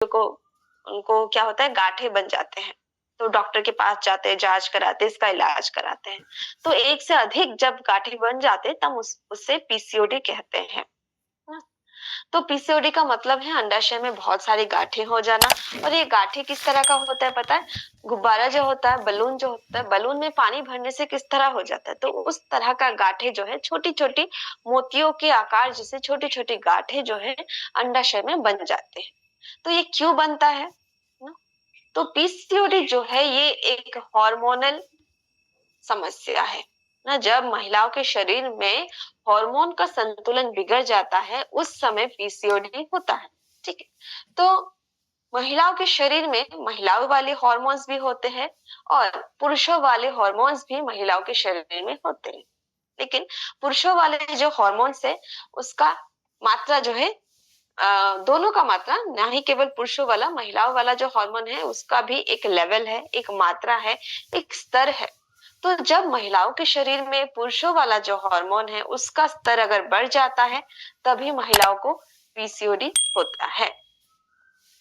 को उनको क्या होता है, गांठें बन जाते हैं। तो डॉक्टर के पास जाते हैं, जांच कराते हैं, इसका इलाज कराते हैं। तो एक से अधिक जब गांठें बन जाते हैं तब उससे पीसीओडी कहते हैं ना। तो पीसीओडी का मतलब है अंडाशय में बहुत सारी गांठें हो जाना। और ये गांठें किस तरह का होता है पता है? गुब्बारा जो होता है, बलून जो होता है, बलून में पानी भरने से किस तरह हो जाता है, तो उस तरह का गांठें जो है, छोटी छोटी मोतियों के आकार जैसे छोटी छोटी गांठें जो है अंडाशय में बन जाते हैं। तो ये क्यों बनता है ना? तो पीसीओडी जो है ये एक हार्मोनल समस्या है ना। जब महिलाओं के शरीर में हार्मोन का संतुलन बिगड़ जाता है उस समय पीसीओडी होता है। ठीक है। तो महिलाओं के शरीर में महिलाओं वाले हार्मोन्स भी होते हैं और पुरुषों वाले हार्मोन्स भी महिलाओं के शरीर में होते हैं। लेकिन पुरुषों वाले जो हार्मोन्स है उसका मात्रा जो है, दोनों का मात्रा, ना ही केवल पुरुषों वाला, महिलाओं वाला जो हार्मोन है उसका भी एक लेवल है, एक मात्रा है, एक स्तर है। तो जब महिलाओं के शरीर में पुरुषों वाला जो हार्मोन है उसका स्तर अगर बढ़ जाता है तभी महिलाओं को पीसीओडी होता है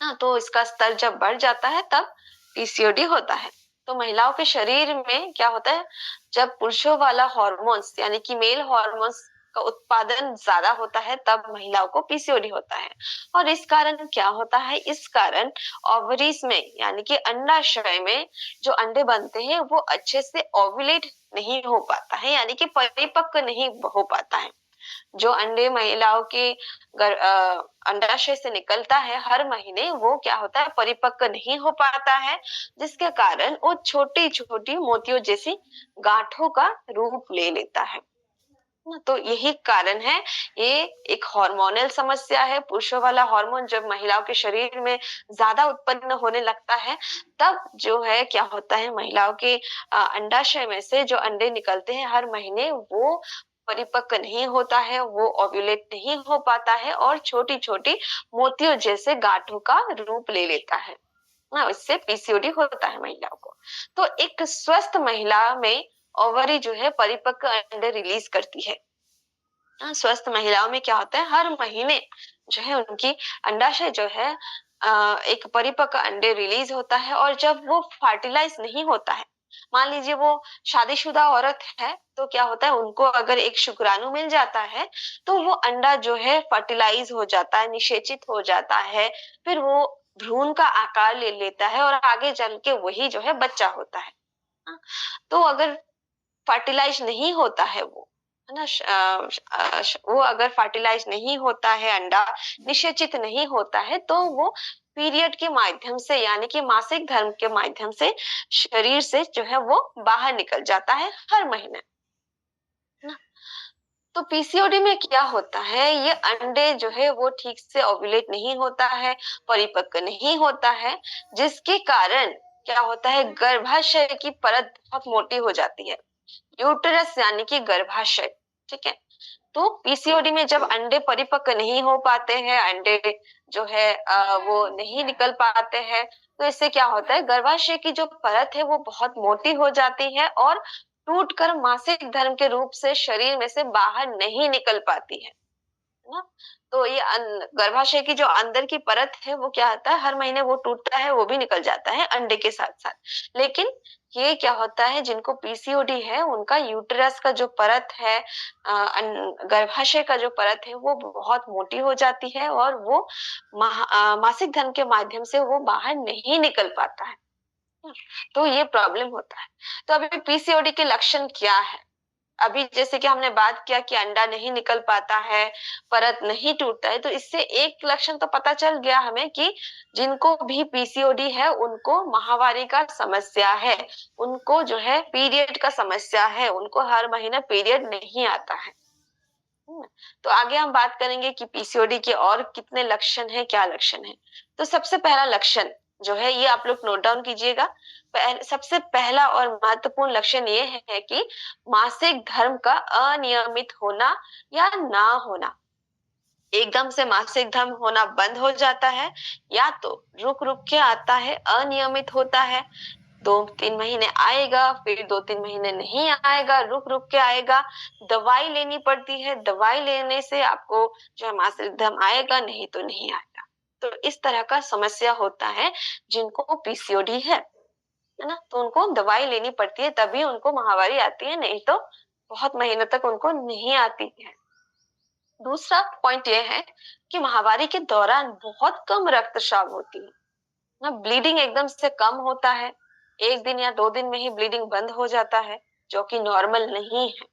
ना। तो इसका स्तर जब बढ़ जाता है तब पीसीओडी होता है। तो महिलाओं के शरीर में क्या होता है, जब पुरुषों वाला हार्मोन्स यानी कि मेल हार्मोन्स का उत्पादन ज्यादा होता है तब महिलाओं को पीसीओडी होता है। और इस कारण क्या होता है, इस कारण ओवरीज में यानी कि अंडाशय में जो अंडे बनते हैं वो अच्छे से ओव्यूलेट नहीं हो पाता है, यानी कि परिपक्व नहीं हो पाता है। जो अंडे महिलाओं के अंडाशय से निकलता है हर महीने, वो क्या होता है, परिपक्व नहीं हो पाता है, जिसके कारण वो छोटी छोटी मोतियों जैसी गांठों का रूप ले लेता है ना। तो यही कारण है, ये एक हार्मोनल समस्या है। पुरुषों वाला हार्मोन जब महिलाओं के शरीर में ज्यादा उत्पन्न होने लगता है तब जो है क्या होता है, महिलाओं के अंडाशय में से जो अंडे निकलते हैं हर महीने वो परिपक्व नहीं होता है, वो ओव्यूलेट नहीं हो पाता है और छोटी छोटी मोतियों जैसे गांठों का रूप ले लेता है ना। इससे पीसीओडी होता है महिलाओं को। तो एक स्वस्थ महिला में ओवरी जो है परिपक्व अंडे रिलीज करती है। स्वस्थ महिलाओं में क्या होता है, हर महीने जो है उनकी अंडाशय जो है एक परिपक्व अंडे रिलीज होता है। और जब वो फर्टिलाइज नहीं होता है, मान लीजिए वो शादीशुदा औरत है, तो क्या होता है, उनको अगर एक शुक्राणु मिल जाता है तो वो अंडा जो है फर्टिलाइज हो जाता है, निषेचित हो जाता है, फिर वो भ्रूण का आकार ले लेता है और आगे चल के वही जो है बच्चा होता है। हाँ, तो अगर फर्टिलाइज नहीं होता है वो, है ना, वो अगर फर्टिलाइज नहीं होता है, अंडा निषेचित नहीं होता है, तो वो पीरियड के माध्यम से यानी कि मासिक धर्म के माध्यम से शरीर से जो है वो बाहर निकल जाता है हर महीने ना। तो पीसीओडी में क्या होता है, ये अंडे जो है वो ठीक से ओव्यूलेट नहीं होता है, परिपक्व नहीं होता है, जिसके कारण क्या होता है, गर्भाशय की परत बहुत मोटी हो जाती है। यूटेरस यानी कि गर्भाशय। ठीक है। तो पीसीओडी में जब अंडे परिपक्व नहीं हो पाते हैं, अंडे जो है वो नहीं निकल पाते हैं, तो इससे क्या होता है, गर्भाशय की जो परत है वो बहुत मोटी हो जाती है और टूटकर मासिक धर्म के रूप से शरीर में से बाहर नहीं निकल पाती है ना। तो ये गर्भाशय की जो अंदर की परत है वो क्या होता है, हर महीने वो टूटता है, वो भी निकल जाता है अंडे के साथ साथ। लेकिन ये क्या होता है, जिनको पीसीओडी है उनका यूटेरस का जो परत है, गर्भाशय का जो परत है वो बहुत मोटी हो जाती है और वो मासिक धर्म के माध्यम से वो बाहर नहीं निकल पाता है। तो ये प्रॉब्लम होता है। तो अभी पीसीओडी के लक्षण क्या है, अभी जैसे कि हमने बात किया कि अंडा नहीं निकल पाता है, परत नहीं टूटता है, तो इससे एक लक्षण तो पता चल गया हमें कि जिनको भी पीसीओडी है उनको माहवारी का समस्या है, उनको जो है पीरियड का समस्या है, उनको हर महीने पीरियड नहीं आता है। तो आगे हम बात करेंगे कि पीसीओडी के और कितने लक्षण हैं, क्या लक्षण है। तो सबसे पहला लक्षण जो है ये आप लोग नोट डाउन कीजिएगा। सबसे पहला और महत्वपूर्ण लक्षण ये है कि मासिक धर्म का अनियमित होना या ना होना। एकदम से मासिक धर्म होना बंद हो जाता है या तो रुक रुक के आता है, अनियमित होता है, 2-3 महीने आएगा, फिर 2-3 महीने नहीं आएगा, रुक रुक के आएगा, दवाई लेनी पड़ती है, दवाई लेने से आपको जो है मासिक धर्म आएगा, नहीं तो नहीं आएगा। तो इस तरह का समस्या होता है जिनको पीसीओडी है ना? तो उनको दवाई लेनी पड़ती है, तभी उनको माहवारी आती है, नहीं तो बहुत महीनों तक उनको नहीं आती है। दूसरा पॉइंट ये है कि माहवारी के दौरान बहुत कम रक्तस्राव होती है ना, ब्लीडिंग एकदम से कम होता है, 1 दिन या 2 दिन में ही ब्लीडिंग बंद हो जाता है, जो कि नॉर्मल नहीं है।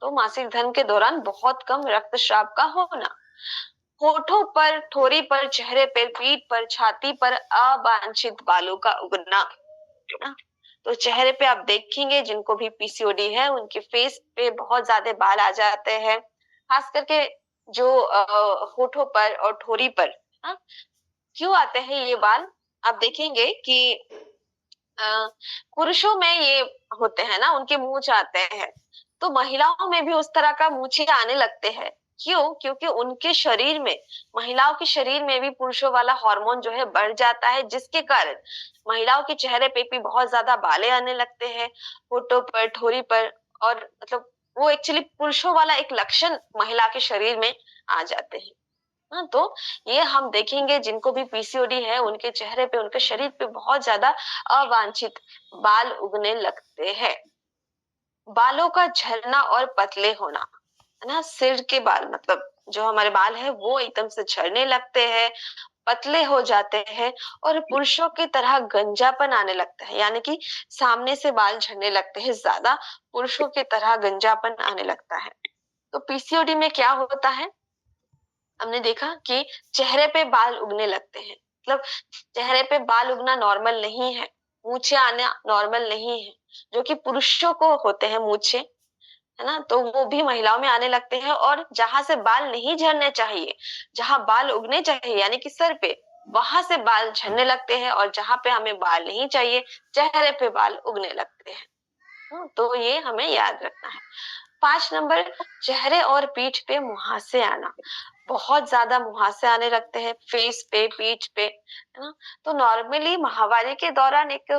तो मासिक धर्म के दौरान बहुत कम रक्तस्राव का होना, होठों पर, ठोरी पर, चेहरे पर, पीठ पर, छाती पर अवांछित बालों का उगना, है ना? तो चेहरे पे आप देखेंगे जिनको भी पीसीओडी है उनके फेस पे बहुत ज्यादा बाल आ जाते हैं, खास करके जो होठों पर और ठोरी पर। हाँ, क्यों आते हैं ये बाल? आप देखेंगे कि पुरुषों में ये होते हैं ना, उनके मूंछ आते हैं, तो महिलाओं में भी उस तरह का मूंछें आने लगते हैं। क्यों? क्योंकि उनके शरीर में, महिलाओं के शरीर में भी पुरुषों वाला हार्मोन जो है बढ़ जाता है, जिसके कारण महिलाओं के चेहरे पे भी बहुत ज्यादा बालें आने लगते हैं, होठों पर, ठोरी पर, और मतलब वो एक्चुअली पुरुषों वाला एक लक्षण महिला के शरीर में आ जाते हैं। हाँ, तो ये हम देखेंगे जिनको भी पीसीओडी है उनके चेहरे पे, उनके शरीर पे बहुत ज्यादा अवांछित बाल उगने लगते हैं। बालों का झड़ना और पतले होना, है ना? सिर के बाल, मतलब जो हमारे बाल है वो एकदम से झड़ने लगते हैं, पतले हो जाते हैं, और पुरुषों की तरह गंजापन आने लगता है, यानी कि सामने से बाल झड़ने लगते हैं ज्यादा, पुरुषों की तरह गंजापन आने लगता है। तो पीसीओडी में क्या होता है? हमने देखा कि चेहरे पे बाल उगने लगते हैं, मतलब चेहरे पे बाल उगना नॉर्मल नहीं है, मूछें आना नॉर्मल नहीं है, जो कि पुरुषों को होते हैं मूछें, है ना? तो वो भी महिलाओं में आने लगते हैं, और जहां से बाल नहीं झड़ने चाहिए, जहां बाल उगने चाहिए यानी कि सर पे, वहां से बाल झड़ने लगते हैं, और जहां पे हमें बाल नहीं चाहिए, चेहरे पे बाल उगने लगते हैं। तो ये हमें याद रखना है। 5 नंबर, चेहरे और पीठ पे मुहासे आना, बहुत ज्यादा मुहासे आने लगते हैं फेस पे, पीठ पे, है ना? तो नॉर्मली माहवारी के दौरान एक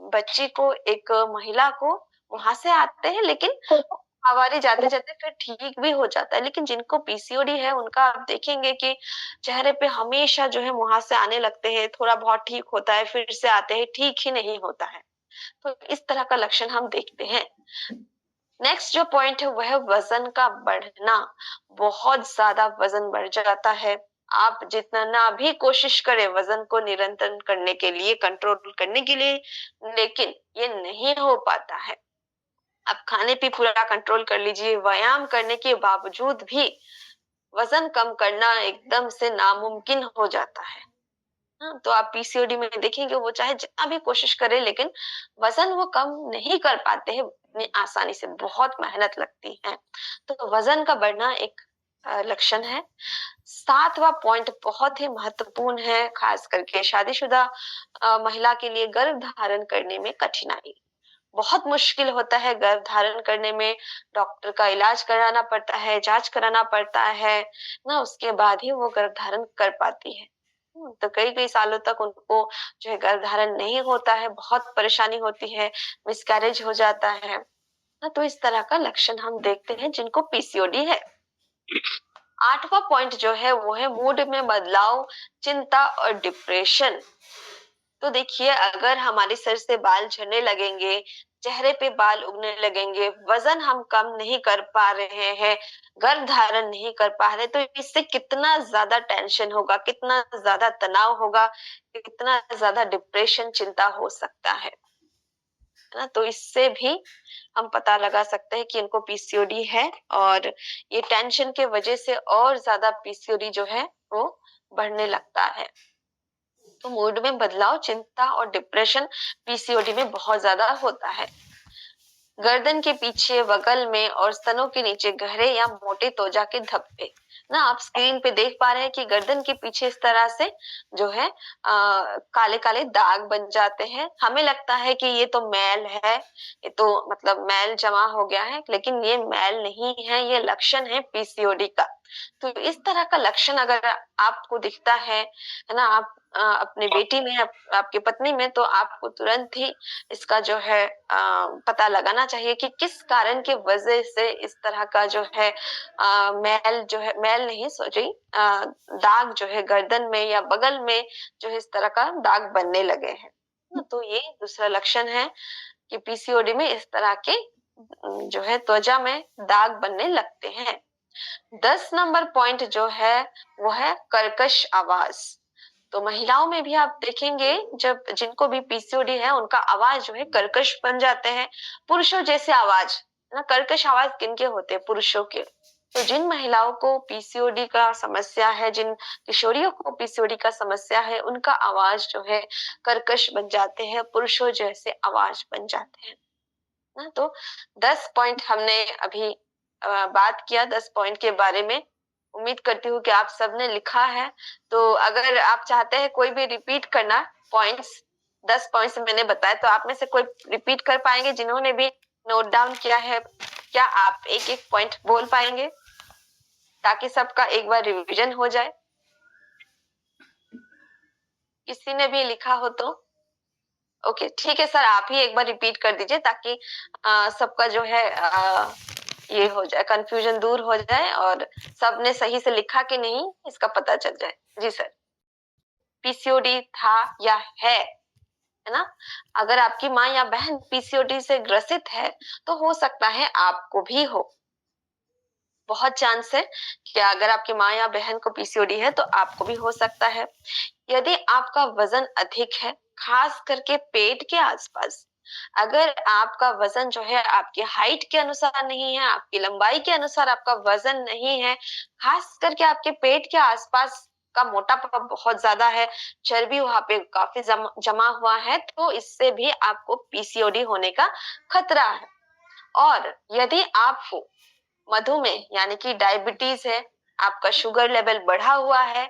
बच्ची को, एक महिला को मुहासे आते हैं, लेकिन माहवारी जाते जाते फिर ठीक भी हो जाता है। लेकिन जिनको पीसीओडी है उनका आप देखेंगे कि चेहरे पे हमेशा जो है मुहासे आने लगते हैं, थोड़ा बहुत ठीक होता है, फिर से आते हैं, ठीक ही नहीं होता है। तो इस तरह का लक्षण हम देखते हैं। नेक्स्ट जो पॉइंट है वह है वजन का बढ़ना, बहुत ज्यादा वजन बढ़ जाता है। आप जितना ना भी कोशिश करें वजन को नियंत्रण करने के लिए, कंट्रोल करने के लिए, लेकिन ये नहीं हो पाता है। आप खाने पे पूरा कंट्रोल कर लीजिए, व्यायाम करने के बावजूद भी वजन कम करना एकदम से नामुमकिन हो जाता है। हाँ, तो आप पीसीओडी में देखेंगे वो चाहे जितना भी कोशिश करे, लेकिन वजन वो कम नहीं कर पाते हैं इतनी आसानी से, बहुत मेहनत लगती है। तो वजन का बढ़ना एक लक्षण है। 7वां पॉइंट बहुत ही महत्वपूर्ण है, खास करके शादीशुदा महिला के लिए, गर्भ धारण करने में कठिनाई। बहुत मुश्किल होता है गर्भ धारण करने में, डॉक्टर का इलाज कराना पड़ता है, जांच कराना पड़ता है ना, उसके बाद ही वो गर्भ धारण कर पाती है। तो कई कई सालों तक उनको जो है गर्भ धारण नहीं होता है, बहुत परेशानी होती है, मिसकैरेज हो जाता है ना। तो इस तरह का लक्षण हम देखते हैं जिनको पीसीओडी है। 8वां पॉइंट जो है वो है मूड में बदलाव, चिंता और डिप्रेशन। तो देखिए, अगर हमारे सर से बाल झड़ने लगेंगे, चेहरे पे बाल उगने लगेंगे, वजन हम कम नहीं कर पा रहे हैं, गर्भ धारण नहीं कर पा रहे, तो इससे कितना ज्यादा टेंशन होगा, कितना ज्यादा तनाव होगा, कितना ज्यादा डिप्रेशन, चिंता हो सकता है ना? तो इससे भी हम पता लगा सकते हैं कि इनको पीसीओडी है, और ये टेंशन के वजह से और ज्यादा पीसीओडी जो है वो बढ़ने लगता है। तो मूड में बदलाव, चिंता और डिप्रेशन पीसीओडी में बहुत ज्यादा होता है। गर्दन के पीछे, बगल में और स्तनों के नीचे गहरे या मोटे त्वचा के धब्बे, ना आप स्क्रीन पे देख पा रहे हैं कि गर्दन के पीछे इस तरह से जो है काले काले दाग बन जाते हैं। हमें लगता है कि ये तो मैल है, ये तो मतलब मैल जमा हो गया है, लेकिन ये मैल नहीं है, ये लक्षण है पीसीओडी का। तो इस तरह का लक्षण अगर आपको दिखता है ना, आप अपने बेटी में, आपकी पत्नी में, तो आपको तुरंत ही इसका जो है पता लगाना चाहिए कि किस कारण की वजह से इस तरह का जो है मैल जो है, मैल नहीं सॉरी, दाग जो है गर्दन में या बगल में जो है इस तरह का दाग बनने लगे हैं। तो ये दूसरा लक्षण है कि पीसीओडी में इस तरह के जो है त्वचा में दाग बनने लगते हैं। 10 नंबर पॉइंट जो है वो है कर्कश आवाज। तो महिलाओं में भी आप देखेंगे, जब जिनको भी पीसीओडी है उनका आवाज जो है कर्कश बन जाते हैं, पुरुषों जैसे आवाज ना। कर्कश आवाज किनके होते हैं? पुरुषों के। तो जिन महिलाओं को पीसीओडी का समस्या है, जिन किशोरियों को पीसीओडी का समस्या है, उनका आवाज जो है कर्कश बन जाते हैं, पुरुषों जैसे आवाज बन जाते हैं ना। तो 10 पॉइंट हमने अभी बात किया, 10 पॉइंट के बारे में। उम्मीद करती हूँ कि आप सबने लिखा है। तो अगर आप चाहते हैं कोई भी रिपीट करना पॉइंट्स, 10 पॉइंट्स मैंने बताया, तो आप में से कोई रिपीट कर पाएंगे? जिन्होंने भी नोट डाउन किया है, क्या आप एक एक पॉइंट बोल पाएंगे ताकि सबका एक बार रिवीजन हो जाए? किसी ने भी लिखा हो तो ओके, ठीक है सर, आप ही एक बार रिपीट कर दीजिए ताकि सबका जो है ये हो जाए, कंफ्यूजन दूर हो जाए और सबने सही से लिखा कि नहीं इसका पता चल जाए। जी सर। पीसीओडी था या है ना? अगर आपकी माँ या बहन पीसीओडी से ग्रसित है तो हो सकता है आपको भी हो। बहुत चांस है कि अगर आपकी माँ या बहन को पीसीओडी है तो आपको भी हो सकता है। यदि आपका वजन अधिक है, खास करके पेट के आसपास, अगर आपका वजन जो है आपकी हाइट के अनुसार नहीं है, आपकी लंबाई के अनुसार आपका वजन नहीं है, खास करके आपके पेट के आसपास का मोटापा बहुत ज्यादा है, चर्बी वहां पे काफी जमा हुआ है, तो इससे भी आपको पीसीओडी होने का खतरा है। और यदि आपको मधुमेह यानी कि डायबिटीज है, आपका शुगर लेवल बढ़ा हुआ है,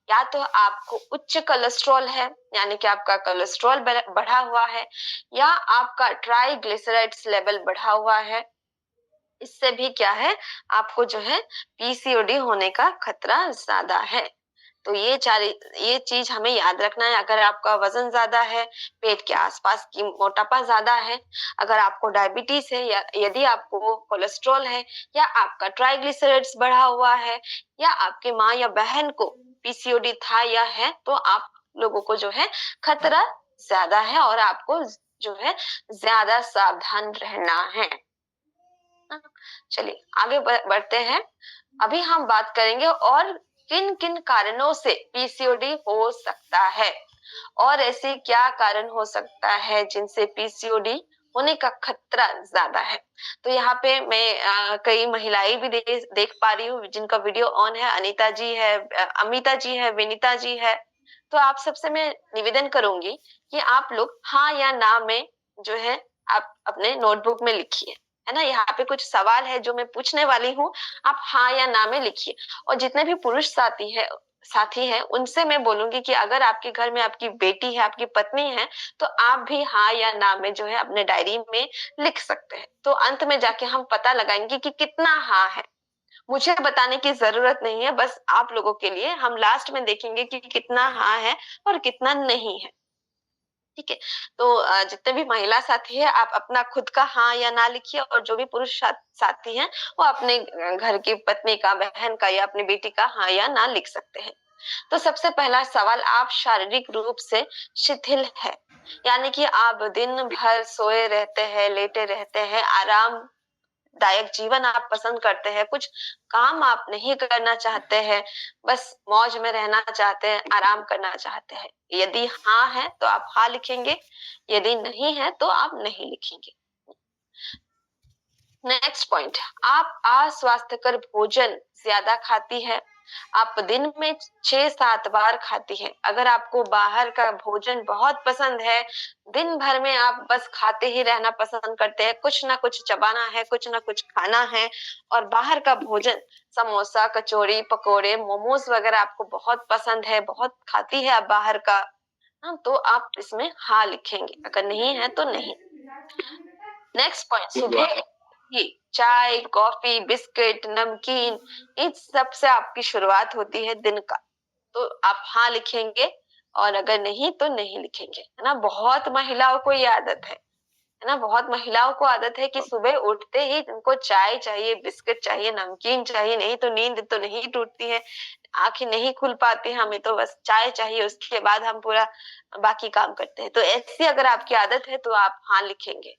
या तो आपको उच्च कोलेस्ट्रॉल है यानी कि आपका कोलेस्ट्रॉल बढ़ा हुआ है, या आपका ट्राइग्लिसराइड्स लेवल बढ़ा हुआ है, इससे भी क्या है, आपको जो है पीसीओडी होने का खतरा ज्यादा है। तो ये चीज हमें याद रखना है। अगर आपका वजन ज्यादा है, पेट के आसपास की मोटापा ज्यादा है, अगर आपको डायबिटीज है, या यदि आपको कोलेस्ट्रॉल है, या आपका ट्राइग्लिसराइड्स बढ़ा हुआ है, या आपके माँ या बहन को पीसीओडी था या है, तो आप लोगों को जो है खतरा ज्यादा है और आपको जो है ज्यादा सावधान रहना है। चलिए आगे बढ़ते हैं। अभी हम बात करेंगे और किन किन कारणों से पीसीओडी हो सकता है, और ऐसे क्या कारण हो सकता है जिनसे पीसीओडी होने का खतरा ज्यादा है। तो यहाँ पे मैं कई महिलाएं भी देख पा रही हूँ जिनका वीडियो ऑन है। अनीता जी है, अमिता जी है, विनीता जी है। तो आप सबसे मैं निवेदन करूंगी कि आप लोग हाँ या ना में जो है आप अपने नोटबुक में लिखिए, है ना। यहाँ पे कुछ सवाल है जो मैं पूछने वाली हूँ, आप हाँ या ना में लिखिए। और जितने भी पुरुष साथी हैं उनसे मैं बोलूंगी कि अगर आपके घर में आपकी बेटी है, आपकी पत्नी है, तो आप भी हाँ या ना में जो है अपने डायरी में लिख सकते हैं। तो अंत में जाके हम पता लगाएंगे कि कितना हाँ है। मुझे बताने की जरूरत नहीं है, बस आप लोगों के लिए हम लास्ट में देखेंगे कि कितना हाँ है और कितना नहीं है। ठीक है। तो जितने भी महिला साथी है, आप अपना खुद का हाँ या ना लिखिए, और जो भी पुरुष साथी हैं वो अपने घर की पत्नी का, बहन का या अपनी बेटी का हाँ या ना लिख सकते हैं। तो सबसे पहला सवाल, आप शारीरिक रूप से शिथिल है, यानी कि आप दिन भर सोए रहते हैं, लेटे रहते हैं, आराम दायक जीवन आप पसंद करते हैं, कुछ काम आप नहीं करना चाहते हैं, बस मौज में रहना चाहते हैं, आराम करना चाहते हैं। यदि हाँ है तो आप हाँ लिखेंगे, यदि नहीं है तो आप नहीं लिखेंगे। नेक्स्ट पॉइंट, आप अस्वास्थ्यकर भोजन ज्यादा खाती है, आप दिन में 6-7 बार खाती है। अगर आपको बाहर का भोजन बहुत पसंद है, दिन भर में आप बस खाते ही रहना पसंद करते हैं, कुछ ना कुछ चबाना है, कुछ ना कुछ खाना है, और बाहर का भोजन समोसा, कचौड़ी, पकोड़े, मोमोज वगैरह आपको बहुत पसंद है, बहुत खाती है आप बाहर का, हाँ, तो आप इसमें हाँ लिखेंगे, अगर नहीं है तो नहीं। नेक्स्ट पॉइंट, सुबह ही चाय, कॉफी, बिस्किट, नमकीन, इन सब से आपकी शुरुआत होती है दिन का। तो आप हाँ लिखेंगे, और अगर नहीं तो नहीं लिखेंगे, है ना। बहुत महिलाओं को ये आदत है ना, बहुत महिलाओं को आदत है कि सुबह उठते ही उनको चाय चाहिए, बिस्किट चाहिए, नमकीन चाहिए, नहीं तो नींद तो नहीं टूटती है, आंखें नहीं खुल पाती, हमें तो बस चाय चाहिए, उसके बाद हम पूरा बाकी काम करते हैं। तो ऐसी अगर आपकी आदत है तो आप हाँ लिखेंगे।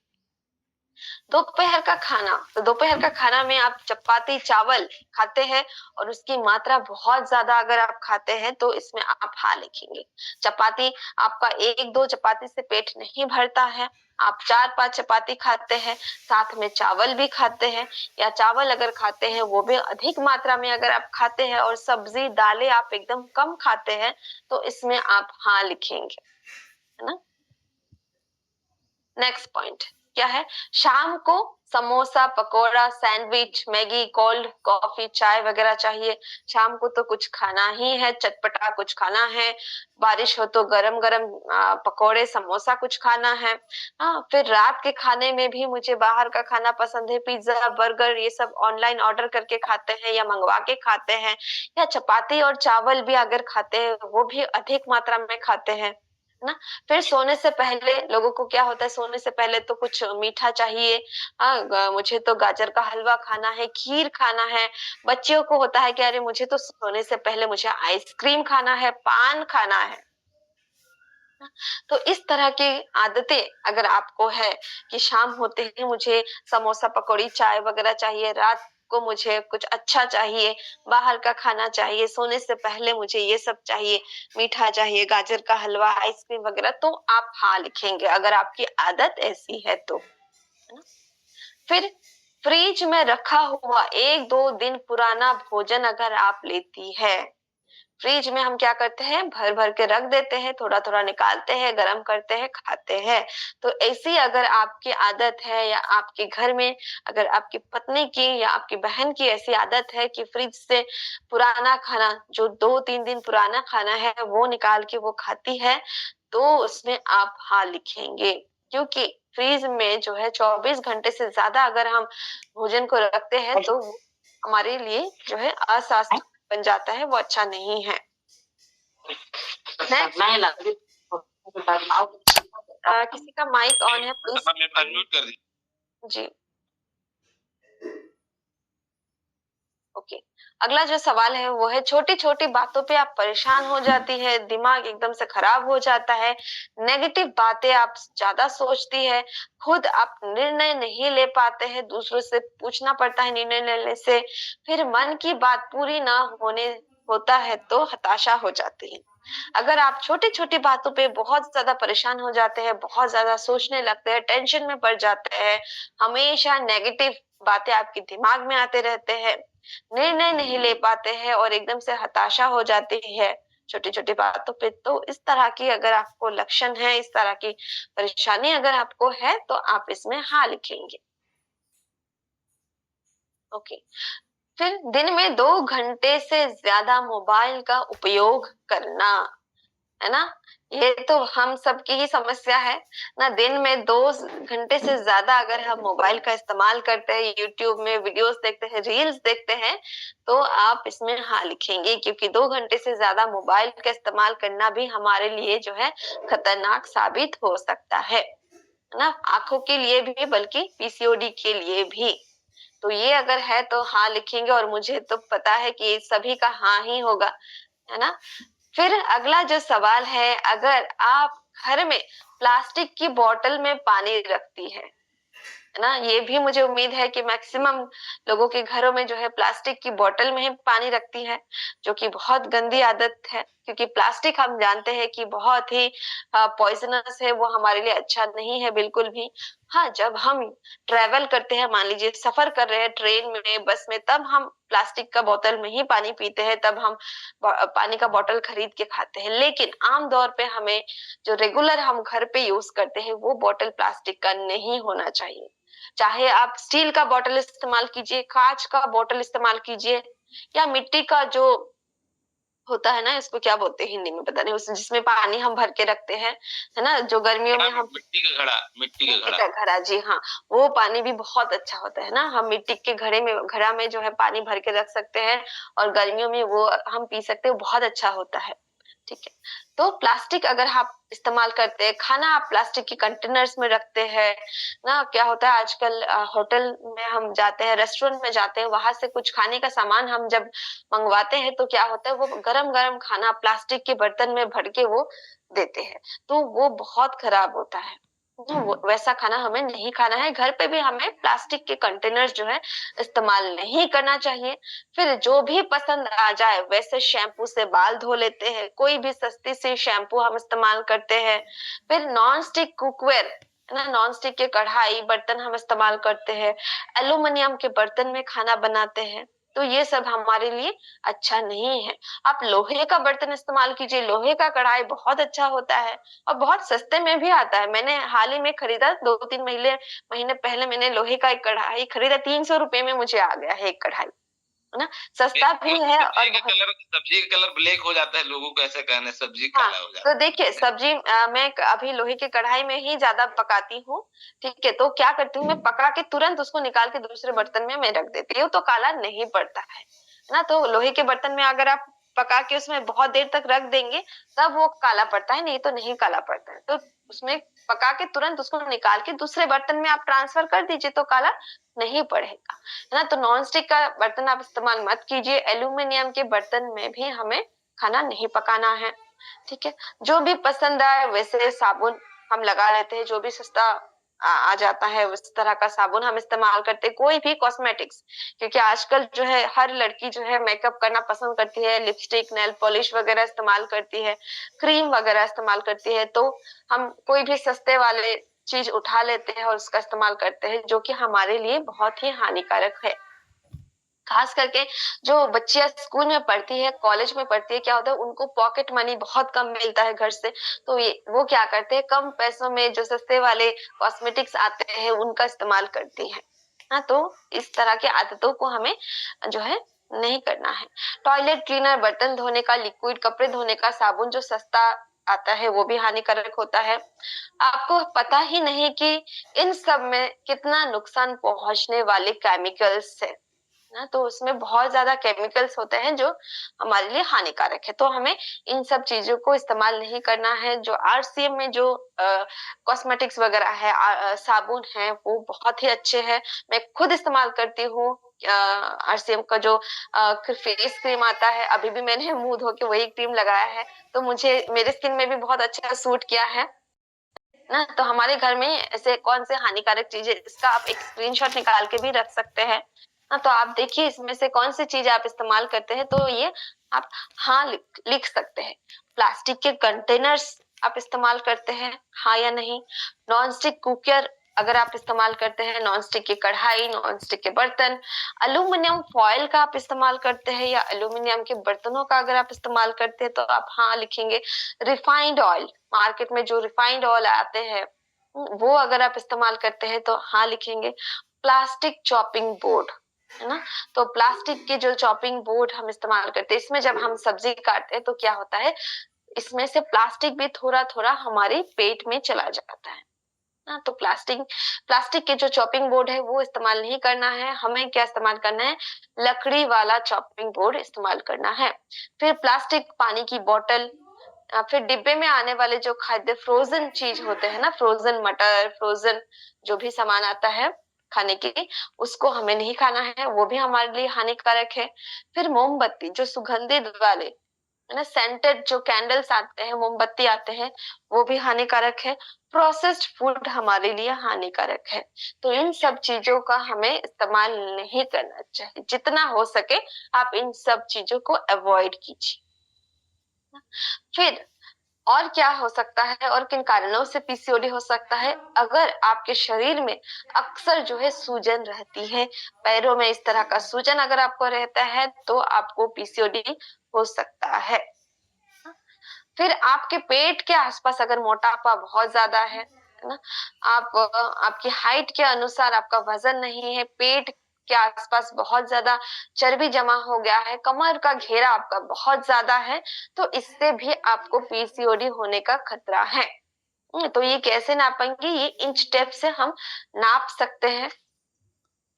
दोपहर का खाना, तो दोपहर का खाना में आप चपाती चावल खाते हैं और उसकी मात्रा बहुत ज्यादा अगर आप खाते हैं तो इसमें आप हाँ लिखेंगे। चपाती, आपका एक दो चपाती से पेट नहीं भरता है, आप चार पांच चपाती खाते हैं, साथ में चावल भी खाते हैं, या चावल अगर खाते हैं वो भी अधिक मात्रा में अगर आप खाते हैं, और सब्जी दालें आप एकदम कम खाते हैं, तो इसमें आप हाँ लिखेंगे, है ना। नेक्स्ट पॉइंट क्या है, शाम को samosa, pakora, sandwich, Maggi, cold coffee, चाय वगैरह चाहिए। शाम को तो कुछ खाना ही है, चटपटा कुछ खाना है, बारिश हो तो गरम गरम पकोड़े, समोसा कुछ खाना है। हाँ, फिर रात के खाने में भी मुझे बाहर का खाना पसंद है, पिज्जा, बर्गर, ये सब ऑनलाइन ऑर्डर करके खाते हैं या मंगवा के खाते हैं, या चपाती और चावल भी अगर खाते हैं वो भी अधिक मात्रा में खाते हैं, ना। फिर सोने से पहले लोगों को क्या होता है, सोने से पहले तो कुछ मीठा चाहिए। मुझे तो गाजर का हलवा खाना है, खीर खाना है। बच्चियों को होता है कि अरे मुझे तो सोने से पहले मुझे आइसक्रीम खाना है, पान खाना है। तो इस तरह की आदतें अगर आपको है कि शाम होते ही मुझे समोसा, पकौड़ी, चाय वगैरह चाहिए, रात को मुझे कुछ अच्छा चाहिए, बाहर का खाना चाहिए, सोने से पहले मुझे ये सब चाहिए, मीठा चाहिए, गाजर का हलवा, आइसक्रीम वगैरह, तो आप हाँ लिखेंगे अगर आपकी आदत ऐसी है तो, है ना। फिर फ्रिज में रखा हुआ एक दो दिन पुराना भोजन अगर आप लेती है, फ्रिज में हम क्या करते हैं, भर भर के रख देते हैं, थोड़ा थोड़ा निकालते हैं, गरम करते हैं, खाते हैं। तो ऐसी अगर आपकी आदत है, या आपके घर में अगर आपकी पत्नी की या आपकी बहन की ऐसी आदत है कि फ्रिज से पुराना खाना, जो 2-3 दिन पुराना खाना है, वो निकाल के वो खाती है, तो उसमें आप हाँ लिखेंगे। क्योंकि फ्रीज में जो है 24 घंटे से ज्यादा अगर हम भोजन को रखते हैं तो हमारे लिए जो है अस्वास्थ्य बन जाता है, वो अच्छा नहीं है। किसी का माइक ऑन है प्लीज अनम्यूट कर दीजिए जी। ओके, अगला जो सवाल है वो है, छोटी छोटी बातों पे आप परेशान हो जाती है, दिमाग एकदम से खराब हो जाता है, नेगेटिव बातें आप ज्यादा सोचती है, खुद आप निर्णय नहीं ले पाते हैं, दूसरों से पूछना पड़ता है निर्णय लेने से, फिर मन की बात पूरी ना होने होता है तो हताशा हो जाती है। अगर आप छोटी छोटी बातों पे बहुत ज्यादा परेशान हो जाते हैं, बहुत ज्यादा सोचने लगते हैं, टेंशन में पड़ जाते हैं, हमेशा नेगेटिव बातें आपके दिमाग में आते रहते हैं, निर्णय नहीं ले पाते हैं और एकदम से हताशा हो जाती है छोटी छोटी बातों पे, तो इस तरह की अगर आपको लक्षण है, इस तरह की परेशानी अगर आपको है, तो आप इसमें हाँ लिखेंगे। ओके, फिर दिन में 2 घंटे से ज्यादा मोबाइल का उपयोग करना, है ना। ये तो हम सबकी ही समस्या है ना, दिन में 2 घंटे से ज्यादा अगर हम मोबाइल का इस्तेमाल करते हैं, यूट्यूब में वीडियोस देखते हैं, रील्स देखते हैं, तो आप इसमें हाँ लिखेंगे, क्योंकि 2 घंटे से ज्यादा मोबाइल का इस्तेमाल करना भी हमारे लिए जो है खतरनाक साबित हो सकता है ना, आंखों के लिए भी बल्कि पीसीओडी के लिए भी। तो ये अगर है तो हाँ लिखेंगे, और मुझे तो पता है कि सभी का हाँ ही होगा, है ना। फिर अगला जो सवाल है, अगर आप घर में प्लास्टिक की बोतल में पानी रखती है ना, ये भी मुझे उम्मीद है कि मैक्सिमम लोगों के घरों में जो है प्लास्टिक की बोतल में ही पानी रखती है, जो कि बहुत गंदी आदत है, क्योंकि प्लास्टिक हम जानते हैं कि बहुत ही पॉइजनस है, वो हमारे लिए अच्छा नहीं है बिल्कुल भी। हाँ, जब हम ट्रेवल करते हैं, मान लीजिए सफर कर रहे हैं ट्रेन में, बस में, तब हम प्लास्टिक का बोतल में ही पानी पीते हैं, तब हम पानी का बोतल खरीद के खाते हैं, लेकिन आम तौर पे हमें जो रेगुलर हम घर पे यूज करते हैं वो बोतल प्लास्टिक का नहीं होना चाहिए। चाहे आप स्टील का बोतल इस्तेमाल कीजिए, कांच का बोतल इस्तेमाल कीजिए, या मिट्टी का जो होता है ना, इसको क्या बोलते हैं हिंदी में पता नहीं, उस जिसमें पानी हम भर के रखते हैं, है ना, जो गर्मियों में हम मिट्टी का मिट्टी घड़ा। का घड़ा, जी हाँ, वो पानी भी बहुत अच्छा होता है ना। हम मिट्टी के घड़ा में जो है पानी भर के रख सकते हैं, और गर्मियों में वो हम पी सकते हैं, वो बहुत अच्छा होता है। ठीक है। तो प्लास्टिक अगर आप इस्तेमाल करते हैं, खाना आप प्लास्टिक के कंटेनर्स में रखते हैं ना, क्या होता है आजकल होटल में हम जाते हैं, रेस्टोरेंट में जाते हैं, वहां से कुछ खाने का सामान हम जब मंगवाते हैं, तो क्या होता है, वो गरम गरम खाना प्लास्टिक के बर्तन में भर के वो देते हैं, तो वो बहुत खराब होता है। वैसा खाना हमें नहीं खाना है। घर पे भी हमें प्लास्टिक के कंटेनर्स जो है इस्तेमाल नहीं करना चाहिए। फिर जो भी पसंद आ जाए वैसे शैम्पू से बाल धो लेते हैं, कोई भी सस्ती सी शैम्पू हम इस्तेमाल करते हैं। फिर नॉन स्टिक कुकवेयर, है ना, नॉन स्टिक के कढ़ाई बर्तन हम इस्तेमाल करते हैं, एल्यूमिनियम के बर्तन में खाना बनाते हैं, तो ये सब हमारे लिए अच्छा नहीं है। आप लोहे का बर्तन इस्तेमाल कीजिए, लोहे का कढ़ाई बहुत अच्छा होता है, और बहुत सस्ते में भी आता है। मैंने हाल ही में खरीदा, 2-3 महीने महीने पहले मैंने लोहे का एक कढ़ाई खरीदा, 300 रुपए में मुझे आ गया है एक कढ़ाई, है ना, सस्ता भी है और बहुत। सब्जी का कलर ब्लैक हो जाता है, लोगों को ऐसा कहना है सब्जी हाँ, काला हो तो जाता देखिए सब्जी मैं अभी लोहे की कढ़ाई में ही ज्यादा पकाती हूँ। ठीक है, तो क्या करती हूँ, मैं पका के तुरंत उसको निकाल के दूसरे बर्तन में मैं रख देती हूँ, तो काला नहीं पड़ता है ना। तो लोहे के बर्तन में अगर आप पका के उसमें बहुत देर तक रख देंगे, तब वो काला पड़ता है, नहीं तो नहीं काला पड़ता है। तो उसमें पका के तुरंत उसको निकाल के दूसरे बर्तन में आप ट्रांसफर कर दीजिए, तो काला नहीं पड़ेगा, है ना। तो नॉन स्टिक का बर्तन आप इस्तेमाल मत कीजिए, एल्यूमिनियम के बर्तन में भी हमें खाना नहीं पकाना है। ठीक है। जो भी पसंद आए वैसे साबुन हम लगा लेते हैं, जो भी सस्ता आ जाता है उस तरह का साबुन हम इस्तेमाल करते हैं। कोई भी कॉस्मेटिक्स, क्योंकि आजकल जो है हर लड़की जो है मेकअप करना पसंद करती है, लिपस्टिक नेल पॉलिश वगैरह इस्तेमाल करती है, क्रीम वगैरह इस्तेमाल करती है, तो हम कोई भी सस्ते वाले चीज उठा लेते हैं और उसका इस्तेमाल करते हैं, जो कि हमारे लिए बहुत ही हानिकारक है। खास करके जो बच्चियां स्कूल में पढ़ती है, कॉलेज में पढ़ती है, क्या होता है उनको पॉकेट मनी बहुत कम मिलता है घर से, तो ये वो क्या करते हैं, कम पैसों में जो सस्ते वाले कॉस्मेटिक्स आते हैं उनका इस्तेमाल करती है। हाँ, तो इस तरह की आदतों को हमें जो है नहीं करना है। टॉयलेट क्लीनर, बर्तन धोने का लिक्विड, कपड़े धोने का साबुन जो सस्ता आता है वो भी हानिकारक होता है। आपको पता ही नहीं कि इन सब में कितना नुकसान पहुंचने वाले केमिकल्स है ना, तो उसमें बहुत ज्यादा केमिकल्स होते हैं जो हमारे लिए हानिकारक है, तो हमें इन सब चीजों को इस्तेमाल नहीं करना है। जो आरसीएम में जो कॉस्मेटिक्स वगैरह है, साबुन है, वो बहुत ही अच्छे हैं। मैं खुद इस्तेमाल करती हूँ आरसीएम का जो फेस क्रीम आता है, अभी भी मैंने मुंह धो के वही क्रीम लगाया है, तो मुझे मेरे स्किन में भी बहुत अच्छा सूट किया है ना। तो हमारे घर में ऐसे कौन से हानिकारक चीजें, इसका आप एक स्क्रीनशॉट निकाल के भी रख सकते हैं ना। तो आप देखिए इसमें से कौन सी चीज आप इस्तेमाल करते हैं, तो ये आप हाँ लिख सकते हैं। प्लास्टिक के कंटेनर्स आप इस्तेमाल करते हैं, हाँ या नहीं। नॉन स्टिक कुकर अगर आप इस्तेमाल करते हैं, नॉन स्टिक की कढ़ाई, नॉन स्टिक के बर्तन, अल्यूमिनियम फॉयल का आप इस्तेमाल करते हैं, या अल्यूमिनियम के बर्तनों का अगर आप इस्तेमाल करते हैं, तो आप हाँ लिखेंगे। रिफाइंड ऑयल, मार्केट में जो रिफाइंड ऑयल आते हैं वो अगर आप इस्तेमाल करते हैं, तो हाँ लिखेंगे। प्लास्टिक चॉपिंग बोर्ड, है ना, तो प्लास्टिक के जो चॉपिंग बोर्ड हम इस्तेमाल करते हैं, इसमें जब हम सब्जी काटते हैं तो क्या होता है, इसमें से प्लास्टिक भी थोड़ा थोड़ा हमारे पेट में चला जाता है ना। तो प्लास्टिक प्लास्टिक के जो चॉपिंग बोर्ड है वो इस्तेमाल नहीं करना है। हमें क्या इस्तेमाल करना है, लकड़ी वाला चॉपिंग बोर्ड इस्तेमाल करना है। फिर प्लास्टिक पानी की बोतल, फिर डिब्बे में आने वाले जो खाद्य फ्रोजन चीज होते हैं ना, फ्रोजन मटर, फ्रोजन जो भी सामान आता है खाने के, उसको हमें नहीं खाना है, वो भी हमारे लिए हानिकारक है। फिर मोमबत्ती जो सुगंधित वाले, है ना, सेंटेड जो कैंडल्स आते हैं, मोमबत्ती आते हैं, वो भी हानिकारक है। प्रोसेस्ड फूड हमारे लिए हानिकारक है। तो इन सब चीजों का हमें इस्तेमाल नहीं करना चाहिए, जितना हो सके आप इन सब चीजों को अवॉइड कीजिए। फिर और क्या हो सकता है, और किन कारणों से पीसीओडी हो सकता है, अगर आपके शरीर में अक्सर जो है सूजन रहती है, पैरों में इस तरह का सूजन अगर आपको रहता है, तो आपको पीसीओडी हो सकता है। फिर आपके पेट के आसपास अगर मोटापा बहुत ज्यादा है ना, आप आपकी हाइट के अनुसार आपका वजन नहीं है, पेट के आसपास बहुत ज्यादा चर्बी जमा हो गया है, कमर का घेरा आपका बहुत ज्यादा है, तो इससे भी आपको पीसीओडी होने का खतरा है। तो ये कैसे नापेंगे? ये इंच टेप से हम नाप सकते हैं।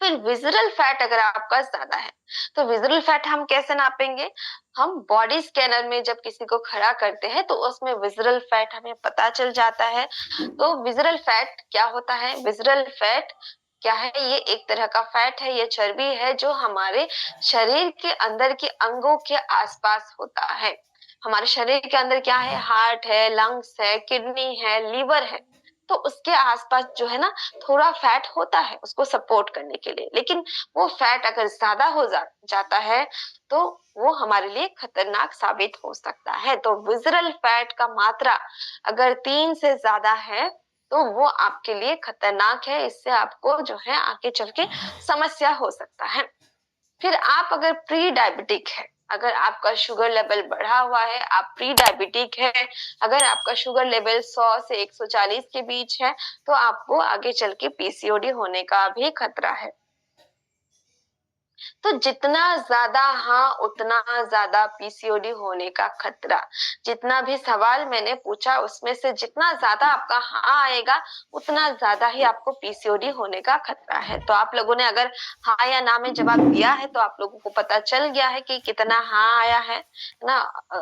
फिर विजुअल फैट अगर आपका ज्यादा है, तो विजुअल फैट हम कैसे नापेंगे? हम बॉडी स्कैनर में जब किसी को खड़ा करते हैं तो उसमें विजुअल फैट हमें पता चल जाता है। तो विजुअल फैट क्या होता है? विजुअल फैट क्या है? ये एक तरह का फैट है, ये चर्बी है जो हमारे शरीर के अंदर के अंगों के आसपास होता है। हमारे शरीर के अंदर क्या है? हार्ट है, लंग्स है, किडनी है, लीवर है। तो उसके आसपास जो है ना, थोड़ा फैट होता है उसको सपोर्ट करने के लिए, लेकिन वो फैट अगर ज्यादा हो जाता है तो वो हमारे लिए खतरनाक साबित हो सकता है। तो विसरल फैट का मात्रा अगर 3 से ज्यादा है तो वो आपके लिए खतरनाक है, इससे आपको जो है आगे चल के समस्या हो सकता है। फिर आप अगर प्री डायबिटिक है, अगर आपका शुगर लेवल बढ़ा हुआ है, आप प्री डायबिटिक है, अगर आपका शुगर लेवल 100 से 140 के बीच है, तो आपको आगे चल के पीसीओडी होने का भी खतरा है। तो जितना ज्यादा हाँ उतना ज्यादा पीसीओडी होने का खतरा। जितना भी सवाल मैंने पूछा उसमें से जितना ज्यादा आपका हाँ आएगा उतना ज्यादा ही आपको पीसीओडी होने का खतरा है। तो आप लोगों ने अगर हाँ या ना में जवाब दिया है तो आप लोगों को पता चल गया है कि कितना हाँ आया है ना।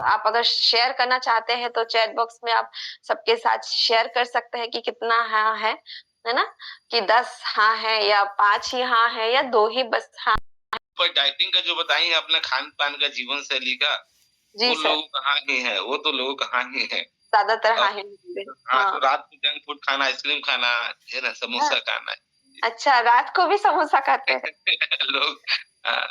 आप अगर शेयर करना चाहते हैं तो चैट बॉक्स में आप सबके साथ शेयर कर सकते हैं कि कितना हाँ है ना, कि 10 हाँ है या 5 ही हाँ है या 2 ही बस हाँ। पर डाइटिंग का जो बताई है अपना खान पान का, जीवन शैली का, जी वो सर, लोग कहाँ ही है, वो तो लोग कहाँ ही है। ज्यादातर हाँ अब ही होंगे। हाँ, हाँ तो रात को जंक फूड खाना, आइसक्रीम खाना है ना, हाँ, समोसा खाना अच्छा रात को भी समोसा खाते हैं? लोग। हाँ,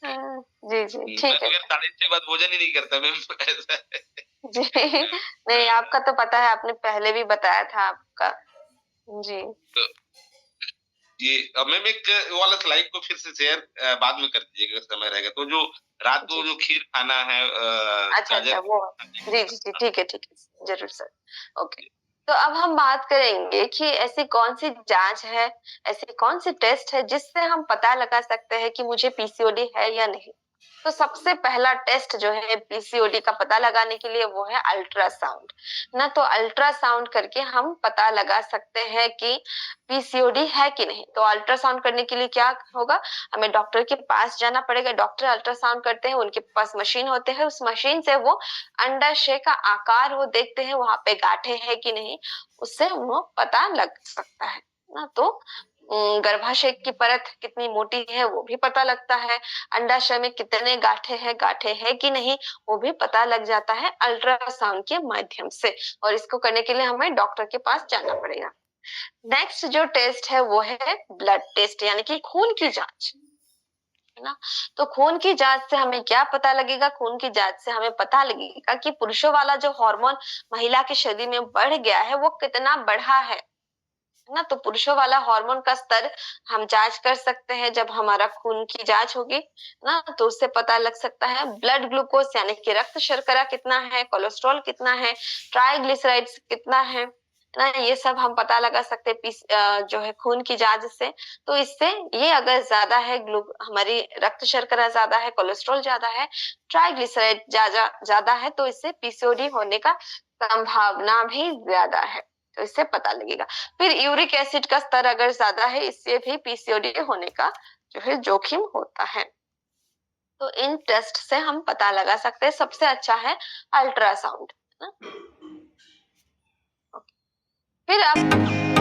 हाँ, जी जी मैं ठीक तो है यार सर। 6:30 बाद भोजन ही नहीं करता मैं ऐसा है। जी नहीं, आपका तो पता है, आपने पहले भी बताया था आपका। जी तो ये अब मैं एक वो वाला स्लाइड को फिर से शेयर बाद में कर दीजिएगा अगर समय रहेगा, तो जो रात को जी, जो खीर खाना है, अच्छा गाजर अच्छा का वो, खाने जी का। जी जी ठीक है जरूर सर। ओके, तो अब हम बात करेंगे कि ऐसी कौन सी जांच है, ऐसी कौन सी टेस्ट है जिससे हम पता लगा सकते हैं कि मुझे पीसीओडी है या नहीं। तो सबसे पहला टेस्ट जो है पीसीओडी का पता लगाने के लिए वो है अल्ट्रासाउंड ना। तो अल्ट्रासाउंड करके हम पता लगा सकते हैं कि पीसीओडी है कि नहीं। तो अल्ट्रासाउंड करने के लिए क्या होगा? हमें डॉक्टर के पास जाना पड़ेगा। डॉक्टर अल्ट्रासाउंड करते हैं, उनके पास मशीन होते हैं, उस मशीन से वो अंडाशय का आकार वो देखते हैं, वहां पे गांठें है कि नहीं, उससे वो पता लग सकता है ना। तो गर्भाशय की परत कितनी मोटी है वो भी पता लगता है। अंडाशय में कितने गांठें हैं कि नहीं वो भी पता लग जाता है अल्ट्रासाउंड के माध्यम से। और इसको करने के लिए हमें डॉक्टर के पास जाना पड़ेगा। नेक्स्ट जो टेस्ट है वो है ब्लड टेस्ट, यानी कि खून की जांच, है ना। तो खून की जांच से हमें क्या पता लगेगा? खून की जांच से हमें पता लगेगा कि पुरुषों वाला जो हार्मोन महिला के शरीर में बढ़ गया है वो कितना बढ़ा है ना। तो पुरुषों वाला हार्मोन का स्तर हम जांच कर सकते हैं जब हमारा खून की जांच होगी ना, तो उससे पता लग सकता है। ब्लड ग्लूकोज यानी कि रक्त शर्करा कितना है, कोलेस्ट्रॉल कितना है, ट्राइग्लिसराइड्स कितना है ना, ये सब हम पता लगा सकते हैं जो है खून की जांच से। तो इससे ये अगर ज्यादा है, हमारी रक्त शर्करा ज्यादा है, कोलेस्ट्रॉल ज्यादा है, ट्राइग्लिसराइड ज्यादा ज्यादा है, तो इससे पीसीओडी होने का संभावना भी ज्यादा है। तो इससे पता लगेगा। फिर यूरिक एसिड का स्तर अगर ज्यादा है, इससे भी पीसीओडी होने का जो है जोखिम होता है। तो इन टेस्ट से हम पता लगा सकते हैं। सबसे अच्छा है अल्ट्रासाउंड, है ना। फिर आप